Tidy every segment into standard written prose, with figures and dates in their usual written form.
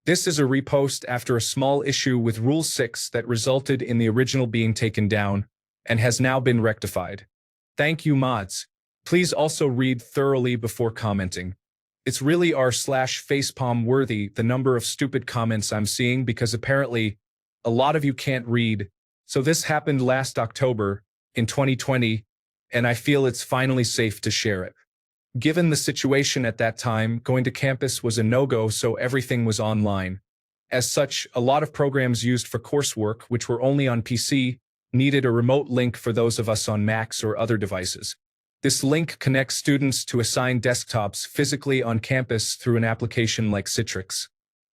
This is a repost after a small issue with Rule 6 that resulted in the original being taken down and has now been rectified. Thank you, mods. Please also read thoroughly before commenting. It's really r/facepalm worthy the number of stupid comments I'm seeing because apparently a lot of you can't read. So this happened last October in 2020, and I feel it's finally safe to share it. Given the situation at that time, going to campus was a no-go, so everything was online. As such, a lot of programs used for coursework, which were only on PC, needed a remote link for those of us on Macs or other devices. This link connects students to assigned desktops physically on campus through an application like Citrix.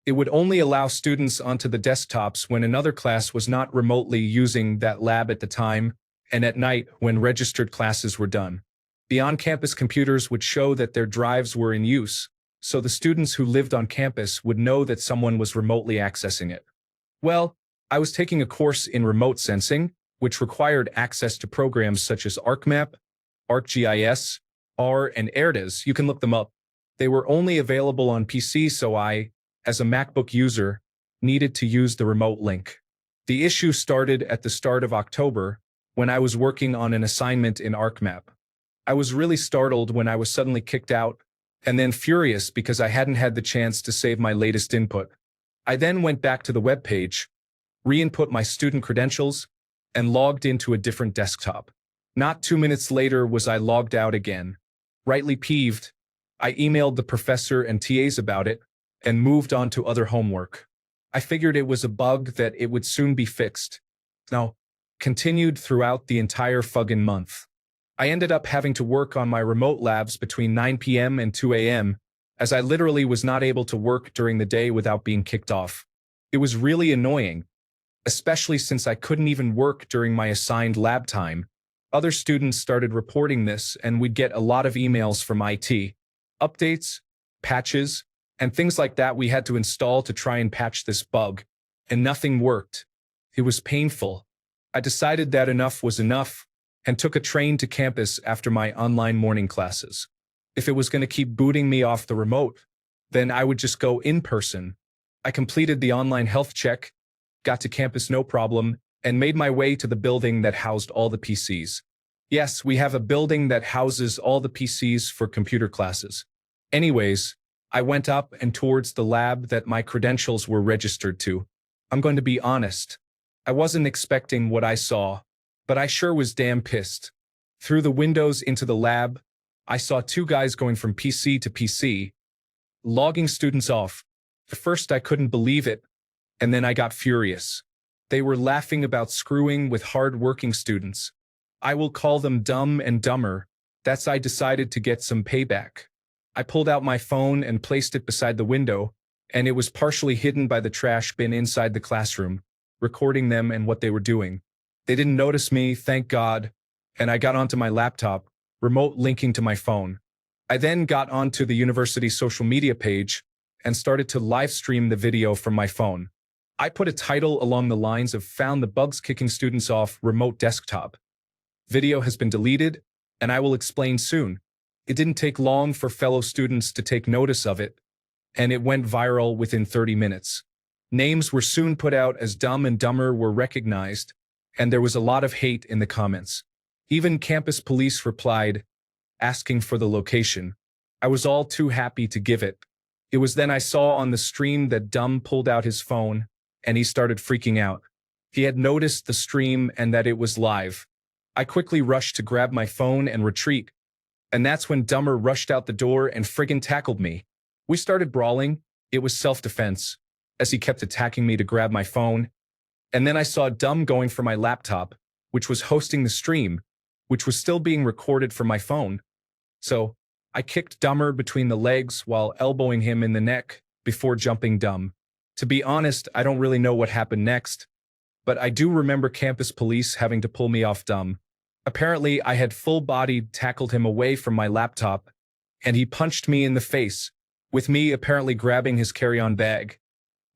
It would only allow students onto the desktops when another class was not remotely using that lab at the time, and at night when registered classes were done. The on-campus computers would show that their drives were in use, so the students who lived on campus would know that someone was remotely accessing it. Well, I was taking a course in remote sensing, which required access to programs such as ArcMap, ArcGIS, R, and AirDes. You can look them up. They were only available on PC, so I, as a MacBook user, needed to use the remote link. The issue started at the start of October when I was working on an assignment in ArcMap. I was really startled when I was suddenly kicked out, and then furious because I hadn't had the chance to save my latest input. I then went back to the web page, re-input my student credentials, and logged into a different desktop. Not 2 minutes later was I logged out again. Rightly peeved, I emailed the professor and TAs about it, and moved on to other homework. I figured it was a bug that it would soon be fixed. Now, continued throughout the entire fucking month. I ended up having to work on my remote labs between 9 p.m. and 2 a.m., as I literally was not able to work during the day without being kicked off. It was really annoying, especially since I couldn't even work during my assigned lab time. Other students started reporting this, and we'd get a lot of emails from IT. Updates, patches, and things like that we had to install to try and patch this bug, and nothing worked. It was painful. I decided that enough was enough, and took a train to campus after my online morning classes. If it was going to keep booting me off the remote, then I would just go in person. I completed the online health check, got to campus no problem, and made my way to the building that housed all the PCs. Yes, we have a building that houses all the PCs for computer classes. Anyways, I went up and towards the lab that my credentials were registered to. I'm going to be honest. I wasn't expecting what I saw, but I sure was damn pissed. Through the windows into the lab, I saw two guys going from PC to PC, logging students off. At first I couldn't believe it, and then I got furious. They were laughing about screwing with hard-working students. I will call them dumb and dumber. That's I decided to get some payback. I pulled out my phone and placed it beside the window, and it was partially hidden by the trash bin inside the classroom, recording them and what they were doing. They didn't notice me, thank God, and I got onto my laptop, remote linking to my phone. I then got onto the university social media page and started to live stream the video from my phone. I put a title along the lines of "Found the bugs kicking students off remote desktop." Video has been deleted, and I will explain soon. It didn't take long for fellow students to take notice of it, and it went viral within 30 minutes. Names were soon put out as Dumb and Dumber were recognized, and there was a lot of hate in the comments. Even campus police replied, asking for the location. I was all too happy to give it. It was then I saw on the stream that Dumb pulled out his phone, and he started freaking out. He had noticed the stream and that it was live. I quickly rushed to grab my phone and retreat, and that's when Dumber rushed out the door and friggin' tackled me. We started brawling. It was self-defense, as he kept attacking me to grab my phone. And then I saw Dumb going for my laptop, which was hosting the stream, which was still being recorded from my phone. So I kicked Dumber between the legs while elbowing him in the neck before jumping Dumb. To be honest, I don't really know what happened next, but I do remember campus police having to pull me off Dumb. Apparently, I had full-bodied tackled him away from my laptop, and he punched me in the face, with me apparently grabbing his carry-on bag,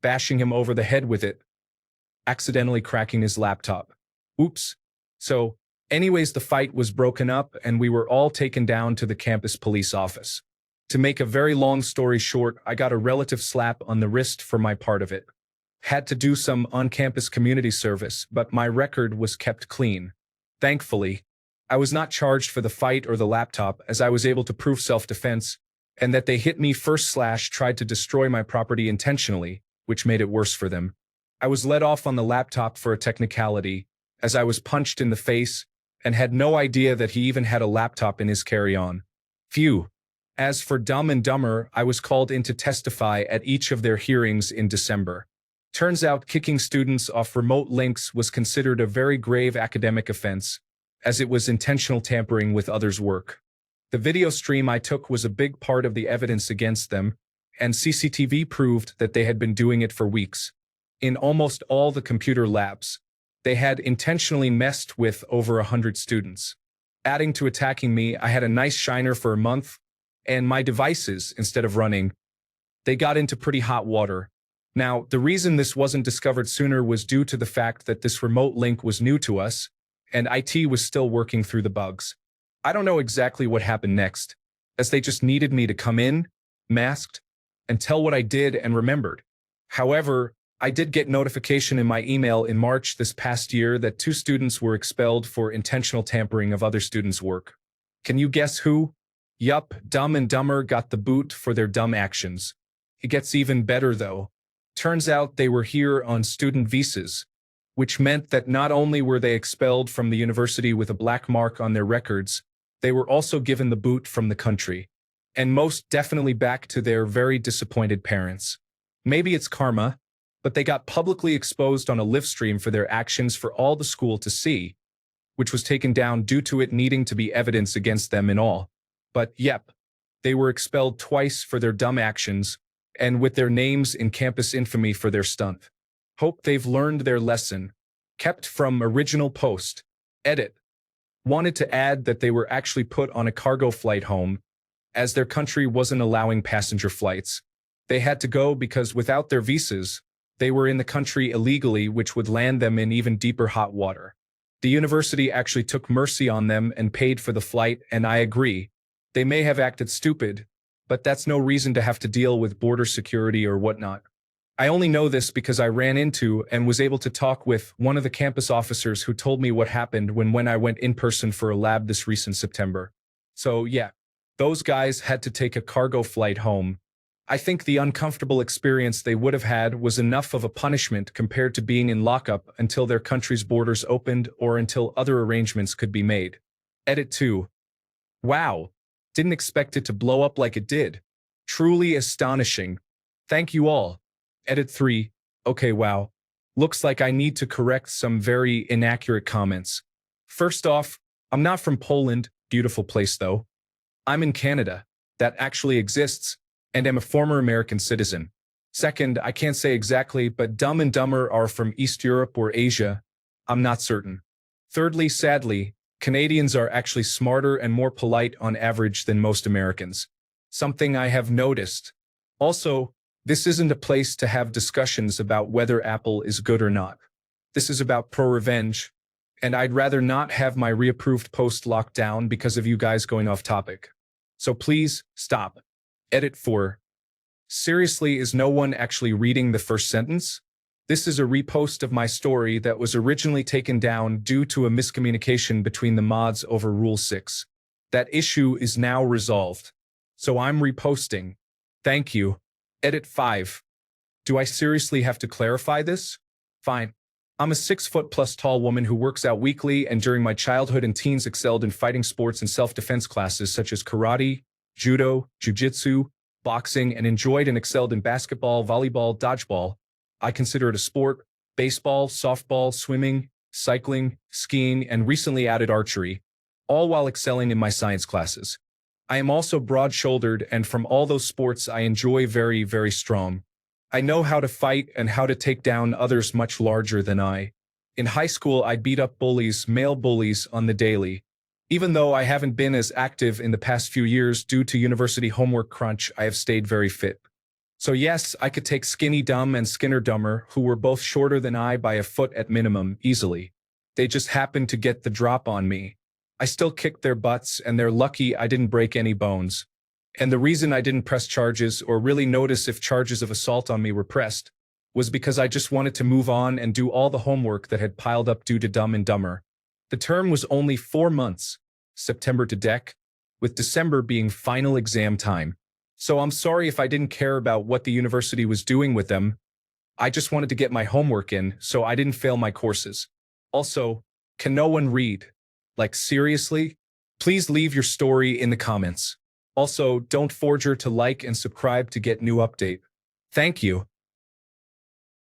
bashing him over the head with it, accidentally cracking his laptop. Oops. So, anyways, the fight was broken up and we were all taken down to the campus police office. To make a very long story short, I got a relative slap on the wrist for my part of it. Had to do some on-campus community service, but my record was kept clean. Thankfully, I was not charged for the fight or the laptop, as I was able to prove self-defense, and that they hit me first / tried to destroy my property intentionally, which made it worse for them. I was let off on the laptop for a technicality, as I was punched in the face, and had no idea that he even had a laptop in his carry-on. Phew. As for Dumb and Dumber, I was called in to testify at each of their hearings in December. Turns out kicking students off remote links was considered a very grave academic offense, as it was intentional tampering with others' work. The video stream I took was a big part of the evidence against them, and CCTV proved that they had been doing it for weeks. In almost all the computer labs, they had intentionally messed with over 100 students. Adding to attacking me, I had a nice shiner for a month, and my devices, instead of running, they got into pretty hot water. Now, the reason this wasn't discovered sooner was due to the fact that this remote link was new to us, and IT was still working through the bugs. I don't know exactly what happened next, as they just needed me to come in, masked, and tell what I did and remembered. However, I did get notification in my email in March this past year that 2 students were expelled for intentional tampering of other students' work. Can you guess who? Yup, Dumb and Dumber got the boot for their dumb actions. It gets even better though. Turns out they were here on student visas, which meant that not only were they expelled from the university with a black mark on their records, they were also given the boot from the country. And most definitely back to their very disappointed parents. Maybe it's karma, but they got publicly exposed on a live stream for their actions for all the school to see, which was taken down due to it needing to be evidence against them and all. But yep, they were expelled twice for their dumb actions, and with their names in campus infamy for their stunt. Hope they've learned their lesson. Kept from original post. Edit. Wanted to add that they were actually put on a cargo flight home, as their country wasn't allowing passenger flights. They had to go because without their visas, they were in the country illegally, which would land them in even deeper hot water. The university actually took mercy on them and paid for the flight, and I agree. They may have acted stupid, but that's no reason to have to deal with border security or whatnot. I only know this because I ran into and was able to talk with one of the campus officers who told me what happened when I went in person for a lab this recent September. So yeah, those guys had to take a cargo flight home. I think the uncomfortable experience they would have had was enough of a punishment compared to being in lockup until their country's borders opened or until other arrangements could be made. Edit 2. Wow. Didn't expect it to blow up like it did. Truly astonishing. Thank you all. Edit 3. Okay, wow. Looks like I need to correct some very inaccurate comments. First off, I'm not from Poland, beautiful place though. I'm in Canada. That actually exists, and am a former American citizen. Second, I can't say exactly, but Dumb and Dumber are from East Europe or Asia. I'm not certain. Thirdly, sadly, Canadians are actually smarter and more polite on average than most Americans. Something I have noticed. Also, this isn't a place to have discussions about whether Apple is good or not. This is about pro-revenge, and I'd rather not have my reapproved post locked down because of you guys going off topic. So please, stop. Edit 4. Seriously, is no one actually reading the first sentence? This is a repost of my story that was originally taken down due to a miscommunication between the mods over Rule 6. That issue is now resolved. So I'm reposting. Thank you. Edit 5. Do I seriously have to clarify this? Fine. I'm a 6-foot-plus tall woman who works out weekly and during my childhood and teens excelled in fighting sports and self-defense classes such as karate, judo, jiu-jitsu, boxing, and enjoyed and excelled in basketball, volleyball, dodgeball. I consider it a sport, baseball, softball, swimming, cycling, skiing, and recently added archery, all while excelling in my science classes. I am also broad-shouldered, and from all those sports I enjoy very, very strong. I know how to fight and how to take down others much larger than I. In high school, I beat up bullies, male bullies, on the daily. Even though I haven't been as active in the past few years due to university homework crunch, I have stayed very fit. So yes, I could take Skinny Dumb and Skinner Dumber, who were both shorter than I by a foot at minimum, easily. They just happened to get the drop on me. I still kicked their butts, and they're lucky I didn't break any bones. And the reason I didn't press charges or really notice if charges of assault on me were pressed was because I just wanted to move on and do all the homework that had piled up due to Dumb and Dumber. The term was only 4 months, September to Dec, with December being final exam time. So I'm sorry if I didn't care about what the university was doing with them. I just wanted to get my homework in, so I didn't fail my courses. Also, can no one read? Like, seriously? Please leave your story in the comments. Also, don't forget to like and subscribe to get new update. Thank you.